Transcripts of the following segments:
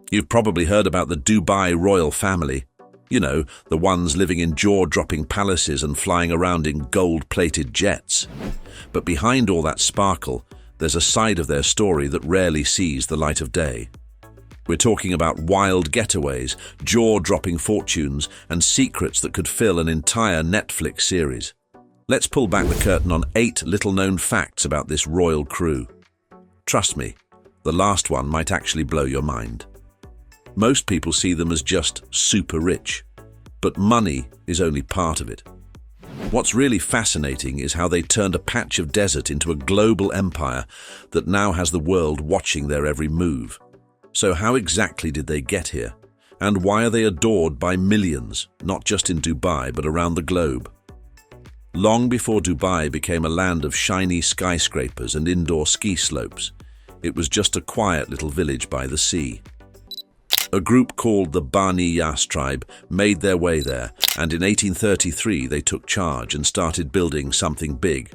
You've probably heard about the Dubai royal family. You know, the ones living in jaw-dropping palaces and flying around in gold-plated jets. But behind all that sparkle, there's a side of their story that rarely sees the light of day. We're talking about wild getaways, jaw-dropping fortunes, and secrets that could fill an entire Netflix series. Let's pull back the curtain on 8 little-known facts about this royal crew. Trust me, the last one might actually blow your mind. Most people see them as just super rich, but money is only part of it. What's really fascinating is how they turned a patch of desert into a global empire that now has the world watching their every move. So how exactly did they get here? And why are they adored by millions, not just in Dubai, but around the globe? Long before Dubai became a land of shiny skyscrapers and indoor ski slopes, it was just a quiet little village by the sea. A group called the Bani Yas tribe made their way there, and in 1833 they took charge and started building something big,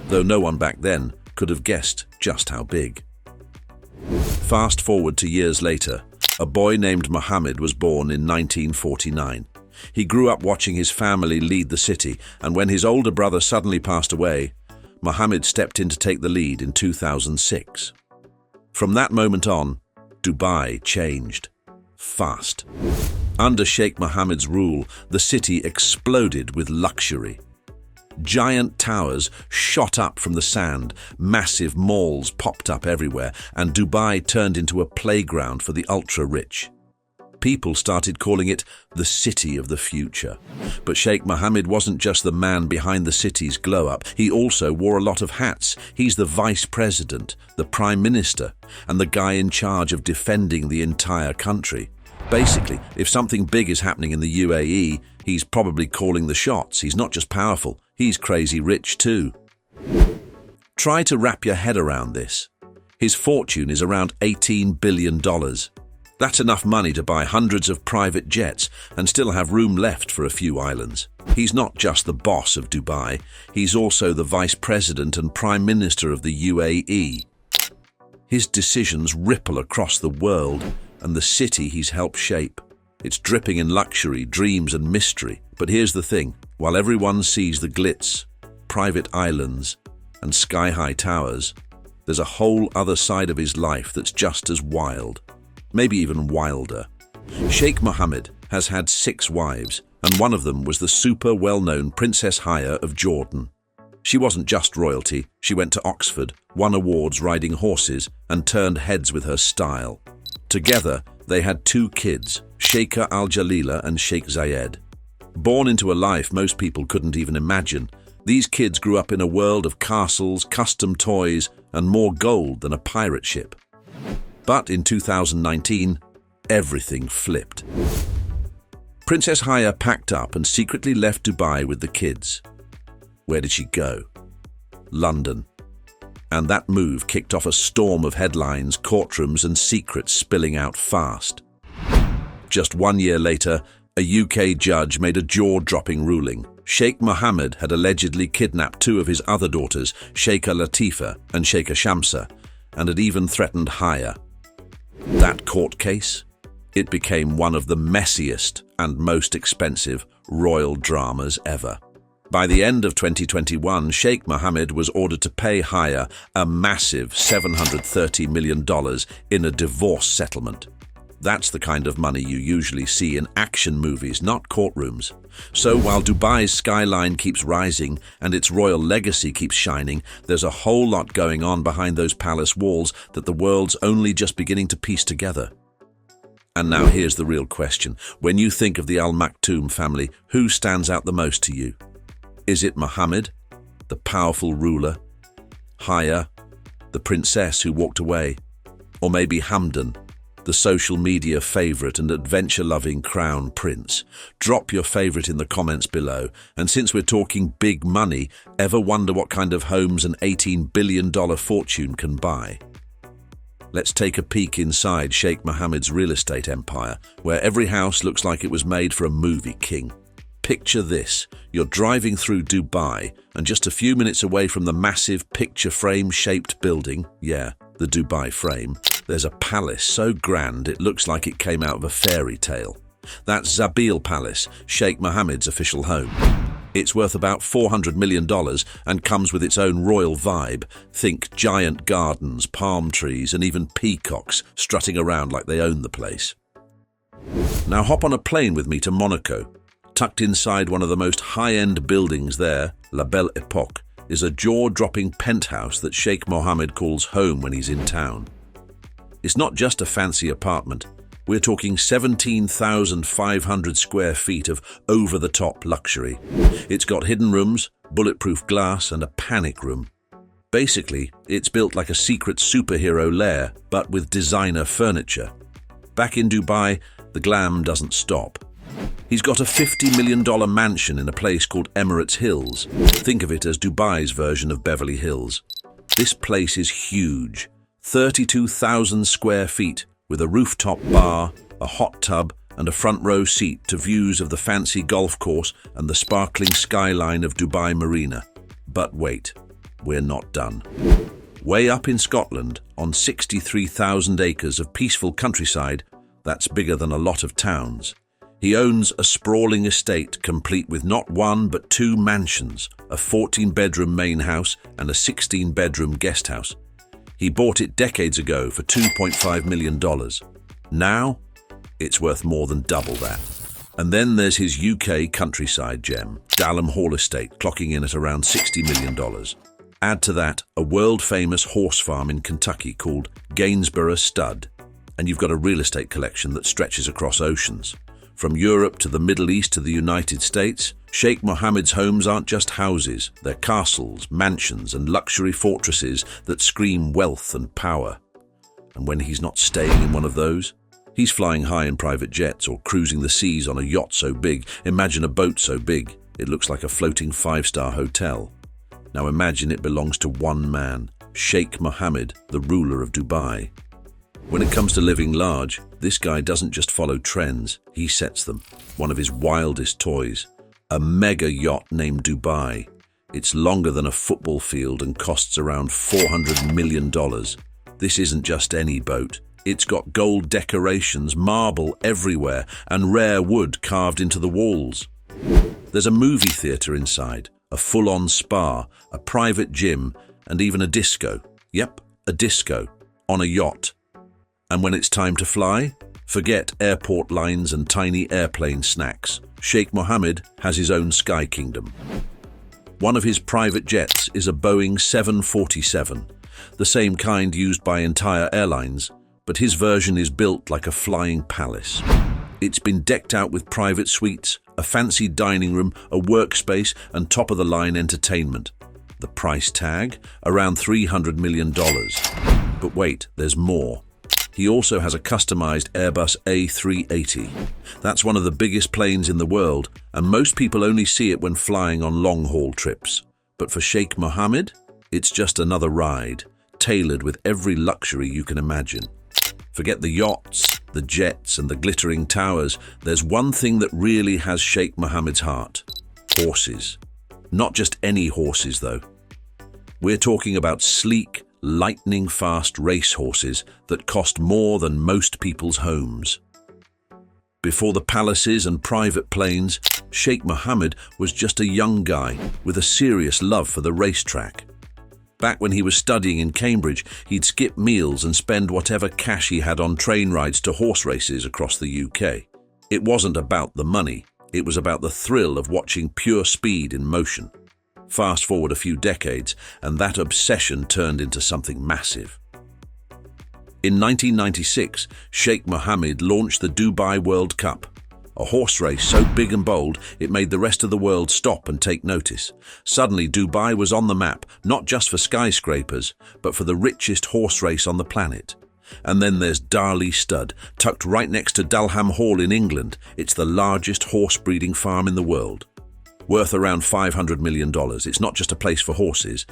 though no one back then could have guessed just how big. Fast forward to years later, a boy named Mohammed was born in 1949. He grew up watching his family lead the city, and when his older brother suddenly passed away, Mohammed stepped in to take the lead in 2006. From that moment on, Dubai changed. Fast. Under Sheikh Mohammed's rule, the city exploded with luxury. Giant towers shot up from the sand, massive malls popped up everywhere, and Dubai turned into a playground for the ultra-rich. People started calling it the city of the future. But Sheikh Mohammed wasn't just the man behind the city's glow-up. He also wore a lot of hats. He's the vice president, the prime minister, and the guy in charge of defending the entire country. Basically, if something big is happening in the UAE, he's probably calling the shots. He's not just powerful, he's crazy rich too. Try to wrap your head around this. His fortune is around $18 billion. That's enough money to buy hundreds of private jets and still have room left for a few islands. He's not just the boss of Dubai, he's also the vice president and prime minister of the UAE. His decisions ripple across the world and the city he's helped shape. It's dripping in luxury, dreams and mystery. But here's the thing, while everyone sees the glitz, private islands and sky-high towers, there's a whole other side of his life that's just as wild. Maybe even wilder. Sheikh Mohammed has had 6 wives, and one of them was the super well-known Princess Haya of Jordan. She wasn't just royalty, she went to Oxford, won awards riding horses, and turned heads with her style. Together, they had 2 kids, Sheikha Al-Jalila and Sheikh Zayed. Born into a life most people couldn't even imagine, these kids grew up in a world of castles, custom toys, and more gold than a pirate ship. But in 2019, everything flipped. Princess Haya packed up and secretly left Dubai with the kids. Where did she go? London. And that move kicked off a storm of headlines, courtrooms, and secrets spilling out fast. Just 1 year later, a UK judge made a jaw-dropping ruling. Sheikh Mohammed had allegedly kidnapped 2 of his other daughters, Sheikha Latifa and Sheikha Shamsa, and had even threatened Haya. That court case? It became one of the messiest and most expensive royal dramas ever. By the end of 2021, Sheikh Mohammed was ordered to pay Haya a massive $730 million in a divorce settlement. That's the kind of money you usually see in action movies, not courtrooms. So while Dubai's skyline keeps rising and its royal legacy keeps shining, there's a whole lot going on behind those palace walls that the world's only just beginning to piece together. And now here's the real question. When you think of the Al Maktoum family, who stands out the most to you? Is it Mohammed, the powerful ruler? Haya, the princess who walked away? Or maybe Hamdan, the social media favorite and adventure-loving crown prince? Drop your favorite in the comments below. And since we're talking big money, ever wonder what kind of homes an $18 billion fortune can buy? Let's take a peek inside Sheikh Mohammed's real estate empire, where every house looks like it was made for a movie king. Picture this, you're driving through Dubai and just a few minutes away from the massive picture frame-shaped building, yeah, the Dubai frame, there's a palace so grand it looks like it came out of a fairy tale. That's Zabil Palace, Sheikh Mohammed's official home. It's worth about $400 million and comes with its own royal vibe. Think giant gardens, palm trees, and even peacocks strutting around like they own the place. Now hop on a plane with me to Monaco. Tucked inside one of the most high-end buildings there, La Belle Époque, is a jaw-dropping penthouse that Sheikh Mohammed calls home when he's in town. It's not just a fancy apartment. We're talking 17,500 square feet of over-the-top luxury. It's got hidden rooms, bulletproof glass, and a panic room. Basically, it's built like a secret superhero lair, but with designer furniture. Back in Dubai, the glam doesn't stop. He's got a $50 million mansion in a place called Emirates Hills. Think of it as Dubai's version of Beverly Hills. This place is huge, 32,000 square feet, with a rooftop bar, a hot tub, and a front row seat to views of the fancy golf course and the sparkling skyline of Dubai Marina. But wait, we're not done. Way up in Scotland, on 63,000 acres of peaceful countryside, that's bigger than a lot of towns, he owns a sprawling estate complete with not one but two mansions, a 14-bedroom main house and a 16-bedroom guest house. He bought it decades ago for $2.5 million. Now, it's worth more than double that. And then there's his UK countryside gem, Dalham Hall Estate, clocking in at around $60 million. Add to that a world-famous horse farm in Kentucky called Gainsborough Stud, and you've got a real estate collection that stretches across oceans. From Europe to the Middle East to the United States, Sheikh Mohammed's homes aren't just houses, they're castles, mansions, and luxury fortresses that scream wealth and power. And when he's not staying in one of those, he's flying high in private jets or cruising the seas on a yacht so big. Imagine a boat so big, it looks like a floating five-star hotel. Now imagine it belongs to one man, Sheikh Mohammed, the ruler of Dubai. When it comes to living large, this guy doesn't just follow trends, he sets them. One of his wildest toys, a mega yacht named Dubai. It's longer than a football field and costs around $400 million. This isn't just any boat. It's got gold decorations, marble everywhere, and rare wood carved into the walls. There's a movie theater inside, a full-on spa, a private gym, and even a disco. Yep, a disco, on a yacht. And when it's time to fly, forget airport lines and tiny airplane snacks. Sheikh Mohammed has his own sky kingdom. One of his private jets is a Boeing 747, the same kind used by entire airlines, but his version is built like a flying palace. It's been decked out with private suites, a fancy dining room, a workspace, and top-of-the-line entertainment. The price tag? Around $300 million. But wait, there's more. He also has a customized Airbus A380. That's one of the biggest planes in the world, and most people only see it when flying on long-haul trips. But for Sheikh Mohammed, it's just another ride, tailored with every luxury you can imagine. Forget the yachts, the jets, and the glittering towers. There's one thing that really has Sheikh Mohammed's heart: horses. Not just any horses, though. We're talking about sleek, lightning-fast racehorses that cost more than most people's homes. Before the palaces and private planes, Sheikh Mohammed was just a young guy with a serious love for the racetrack. Back when he was studying in Cambridge, he'd skip meals and spend whatever cash he had on train rides to horse races across the UK. It wasn't about the money, it was about the thrill of watching pure speed in motion. Fast forward a few decades, and that obsession turned into something massive. In 1996, Sheikh Mohammed launched the Dubai World Cup, a horse race so big and bold it made the rest of the world stop and take notice. Suddenly, Dubai was on the map, not just for skyscrapers, but for the richest horse race on the planet. And then there's Darley Stud, tucked right next to Dalham Hall in England. It's the largest horse breeding farm in the world. Worth around $500 million. It's not just a place for horses.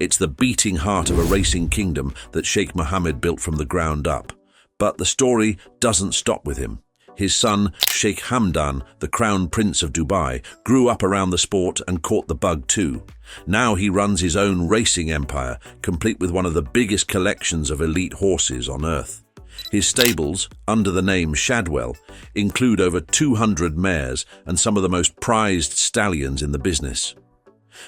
It's the beating heart of a racing kingdom that Sheikh Mohammed built from the ground up. But the story doesn't stop with him. His son, Sheikh Hamdan, the Crown Prince of Dubai, grew up around the sport and caught the bug too. Now he runs his own racing empire, complete with one of the biggest collections of elite horses on earth. His stables, under the name Shadwell, include over 200 mares and some of the most prized stallions in the business.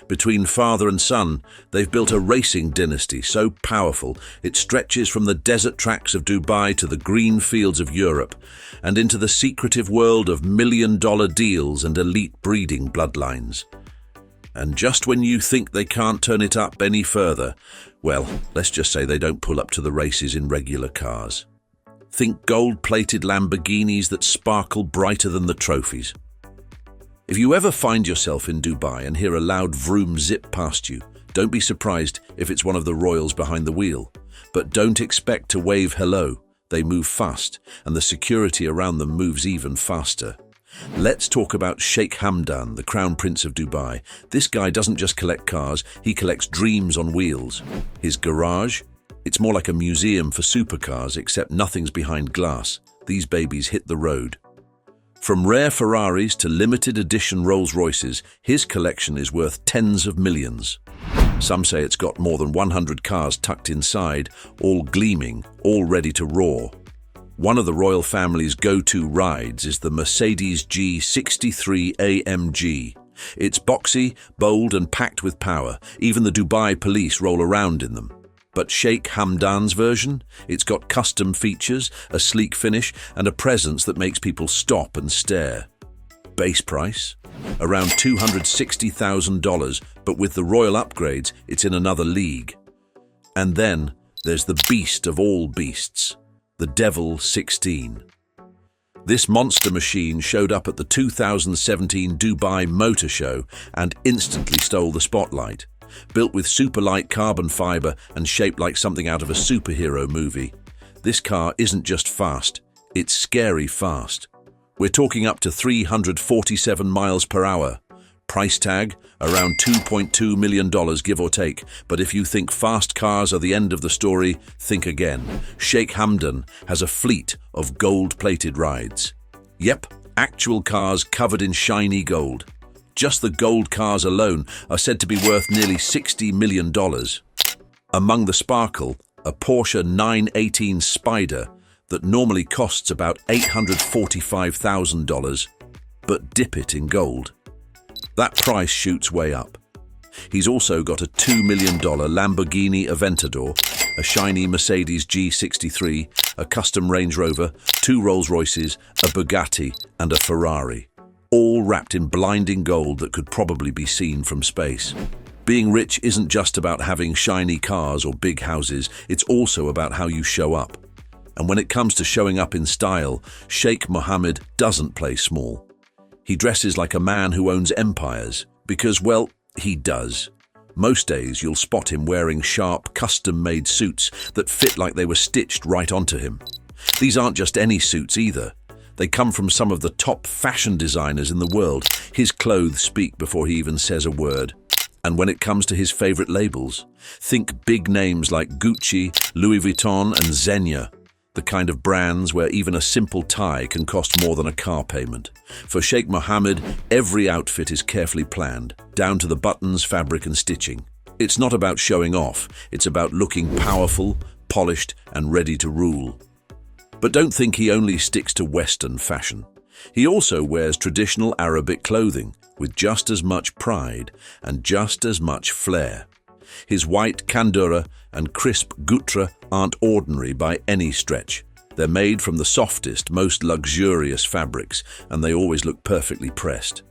Between father and son, they've built a racing dynasty so powerful it stretches from the desert tracks of Dubai to the green fields of Europe and into the secretive world of million-dollar deals and elite breeding bloodlines. And just when you think they can't turn it up any further, well, let's just say they don't pull up to the races in regular cars. Think gold-plated Lamborghinis that sparkle brighter than the trophies. If you ever find yourself in Dubai and hear a loud vroom zip past you, don't be surprised if it's one of the royals behind the wheel. But don't expect to wave hello. They move fast, and the security around them moves even faster. Let's talk about Sheikh Hamdan, the Crown Prince of Dubai. This guy doesn't just collect cars, he collects dreams on wheels. His garage? It's more like a museum for supercars, except nothing's behind glass. These babies hit the road. From rare Ferraris to limited edition Rolls-Royces, his collection is worth tens of millions. Some say it's got more than 100 cars tucked inside, all gleaming, all ready to roar. One of the royal family's go-to rides is the Mercedes G63 AMG. It's boxy, bold and packed with power. Even the Dubai police roll around in them. But Sheikh Hamdan's version? It's got custom features, a sleek finish, and a presence that makes people stop and stare. Base price? Around $260,000, but with the royal upgrades, it's in another league. And then there's the beast of all beasts, the Devil 16. This monster machine showed up at the 2017 Dubai Motor Show and instantly stole the spotlight. Built with super light carbon fiber and shaped like something out of a superhero movie. This car isn't just fast, it's scary fast. We're talking up to 347 miles per hour. Price tag, around $2.2 million give or take. But if you think fast cars are the end of the story, think again. Sheikh Hamdan has a fleet of gold-plated rides. Yep, actual cars covered in shiny gold. Just the gold cars alone are said to be worth nearly $60 million. Among the sparkle, a Porsche 918 Spider that normally costs about $845,000, but dip it in gold. That price shoots way up. He's also got a $2 million Lamborghini Aventador, a shiny Mercedes G63, a custom Range Rover, 2 Rolls-Royces, a Bugatti, and a Ferrari. All wrapped in blinding gold that could probably be seen from space. Being rich isn't just about having shiny cars or big houses, it's also about how you show up. And when it comes to showing up in style, Sheikh Mohammed doesn't play small. He dresses like a man who owns empires, because, well, he does. Most days you'll spot him wearing sharp, custom-made suits that fit like they were stitched right onto him. These aren't just any suits either. They come from some of the top fashion designers in the world. His clothes speak before he even says a word. And when it comes to his favorite labels, think big names like Gucci, Louis Vuitton, and Zegna, the kind of brands where even a simple tie can cost more than a car payment. For Sheikh Mohammed, every outfit is carefully planned, down to the buttons, fabric, and stitching. It's not about showing off, it's about looking powerful, polished, and ready to rule. But don't think he only sticks to Western fashion. He also wears traditional Arabic clothing with just as much pride and just as much flair. His white kandura and crisp gutra aren't ordinary by any stretch. They're made from the softest, most luxurious fabrics, and they always look perfectly pressed.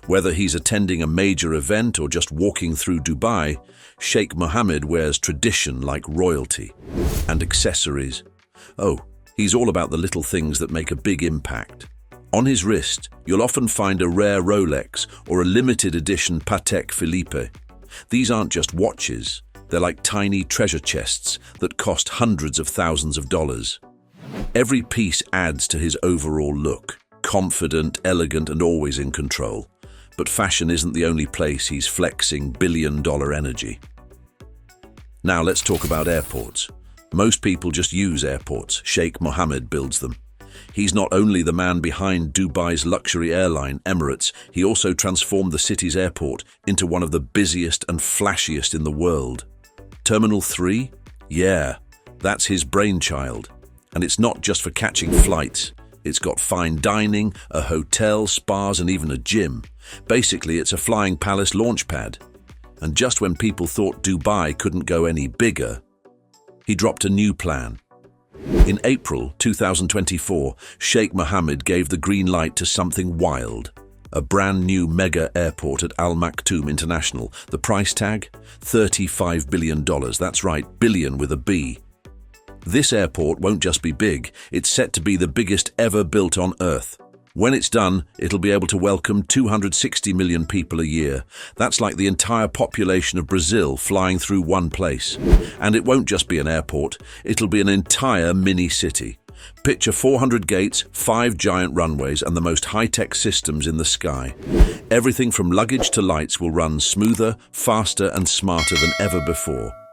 Whether he's attending a major event or just walking through Dubai, Sheikh Mohammed wears tradition like royalty. And accessories. Oh, he's all about the little things that make a big impact. On his wrist, you'll often find a rare Rolex or a limited edition Patek Philippe. These aren't just watches, they're like tiny treasure chests that cost hundreds of thousands of dollars. Every piece adds to his overall look, confident, elegant, and always in control. But fashion isn't the only place he's flexing billion-dollar energy. Now let's talk about airports. Most people just use airports. Sheikh Mohammed builds them. He's not only the man behind Dubai's luxury airline, Emirates, he also transformed the city's airport into one of the busiest and flashiest in the world. Terminal 3? Yeah, that's his brainchild. And it's not just for catching flights. It's got fine dining, a hotel, spas, and even a gym. Basically, it's a flying palace launch pad. And just when people thought Dubai couldn't go any bigger, he dropped a new plan. In April 2024, Sheikh Mohammed gave the green light to something wild. A brand new mega airport at Al Maktoum International. The price tag? $35 billion. That's right, billion with a B. This airport won't just be big, it's set to be the biggest ever built on Earth. When it's done, it'll be able to welcome 260 million people a year. That's like the entire population of Brazil flying through one place. And it won't just be an airport, it'll be an entire mini-city. Picture 400 gates, 5 giant runways, and the most high-tech systems in the sky. Everything from luggage to lights will run smoother, faster, and smarter than ever before.